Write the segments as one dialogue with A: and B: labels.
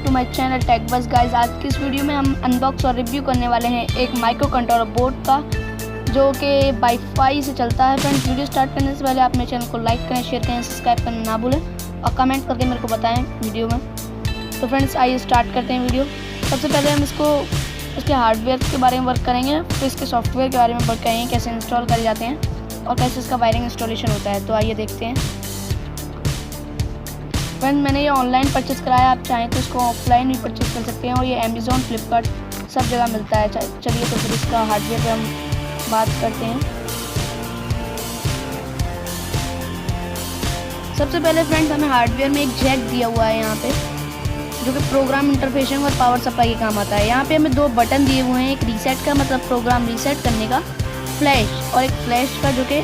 A: Back to my channel tech बस guys. आज की इस वीडियो में हम अनबॉक्स और रिव्यू करने वाले हैं एक माइक्रो कंट्रोलर बोर्ड का जो कि वाईफाई से चलता है। फ्रेंड्स, वीडियो स्टार्ट करने से पहले आप मेरे चैनल को लाइक करें, शेयर करें, सब्सक्राइब करना ना भूलें और कमेंट करके मेरे को बताएं वीडियो में। तो फ्रेंड्स आइए स्टार्ट करते हैं वीडियो। सबसे पहले हम इसके हार्डवेयर के बारे में वर्क करेंगे, फिर इसके सॉफ्टवेयर के बारे में वर्क करेंगे, कैसे इंस्टॉल करे जाते हैं और कैसे इसका वायरिंग इंस्टॉलेशन होता है। तो आइए देखते हैं। फ्रेंड्स, मैंने ये ऑनलाइन परचेस कराया, आप चाहें तो इसको ऑफलाइन भी परचेस कर सकते हैं और ये अमेज़ॉन, फ्लिपकार्ट सब जगह मिलता है। चलिए तो फिर इसका हार्डवेयर पे हम बात करते हैं। सबसे पहले फ्रेंड्स हमें हार्डवेयर में एक जैक दिया हुआ है यहाँ पे, जो कि प्रोग्राम इंटरफेसिंग और पावर सप्लाई के काम आता है। यहाँ पे हमें दो बटन दिए हुए हैं, एक रीसेट का मतलब प्रोग्राम रीसेट करने का, फ्लैश और एक फ्लैश का जो कि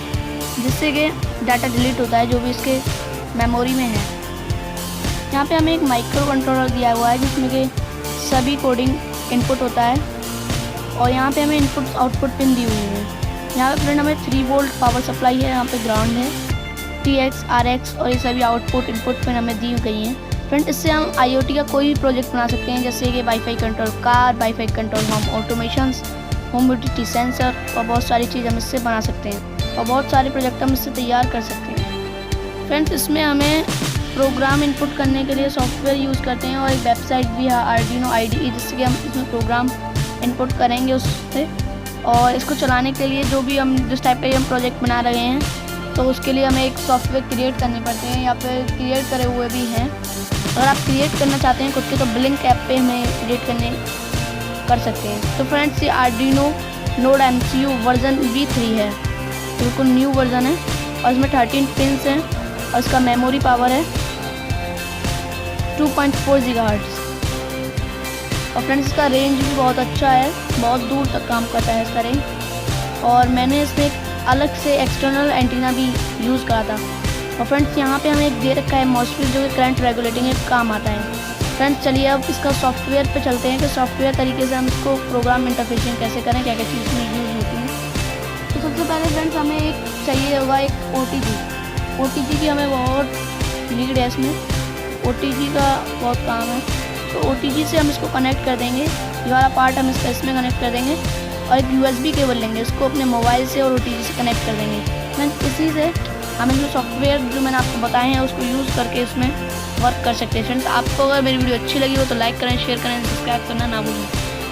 A: जिससे कि डाटा डिलीट होता है जो भी इसके मेमोरी में है। यहाँ पे हमें एक माइक्रो कंट्रोलर दिया हुआ है जिसमें कि सभी कोडिंग इनपुट होता है और यहाँ पे हमें इनपुट आउटपुट पिन दी हुई है। यहाँ पे फ्रेंड हमें 3 वोल्ट पावर सप्लाई है, यहाँ पे ग्राउंड है, TX, RX और ये सभी आउटपुट इनपुट पिन हमें दी गई हैं। फ्रेंड, इससे हम IoT का कोई भी प्रोजेक्ट बना सकते हैं, जैसे कि wifi control car, wifi control home automations, humidity sensor और बहुत सारी चीज़ हम इससे बना सकते हैं और बहुत सारे प्रोजेक्ट हम इससे तैयार कर सकते हैं। फ्रेंड्स, इसमें हमें प्रोग्राम इनपुट करने के लिए सॉफ्टवेयर यूज़ करते हैं और एक वेबसाइट भी है आर्डिनो IDE, जिससे कि हम इसमें प्रोग्राम इनपुट करेंगे उससे। और इसको चलाने के लिए जो भी हम जिस टाइप का हम प्रोजेक्ट बना रहे हैं तो उसके लिए हमें एक सॉफ्टवेयर क्रिएट करने पड़ते हैं या फिर क्रिएट करे हुए भी हैं। अगर आप क्रिएट करना चाहते हैं खुद के तो ब्लिंक ऐप पे हमें क्रिएट कर सकते हैं। तो फ्रेंड्स, ये आर्डिनो Nodemcu वर्जन V3 है, बिल्कुल न्यू वर्जन है और इसमें 13 पिन्स हैं और इसका मेमोरी पावर है 2.4 GHz और फ्रेंड्स इसका रेंज भी बहुत अच्छा है, बहुत दूर तक काम करता है इसका रेंज। और मैंने इसमें एक अलग से एक्सटर्नल एंटीना भी यूज़ करा था। और फ्रेंड्स यहाँ पे हमें एक दे रखा है मॉस्फेट जो कि करंट रेगुलेटिंग एक काम आता है। फ्रेंड्स चलिए अब इसका सॉफ्टवेयर पे चलते हैं कि सॉफ्टवेयर तरीके से हम इसको प्रोग्राम इंटरफेसिंग कैसे करें, क्या क्या चीज़ में यूज़ होती है। तो सबसे पहले फ्रेंड्स हमें एक चाहिए होगा एक OTG की हमें बहुत नीड है इसमें, OTG का बहुत काम है। तो OTG से हम इसको कनेक्ट कर देंगे, ये वाला पार्ट हम इसमें कनेक्ट कर देंगे और एक USB केबल लेंगे, इसको अपने मोबाइल से और OTG से कनेक्ट कर देंगे। फ्रेंड्स इसी से हम जो सॉफ्टवेयर जो मैंने आपको बताए हैं उसको यूज़ करके इसमें वर्क कर सकते हैं। फ्रेंड्स, आपको अगर मेरी वीडियो अच्छी लगी हो तो लाइक करें, शेयर करें, सब्सक्राइब करना ना भूलें।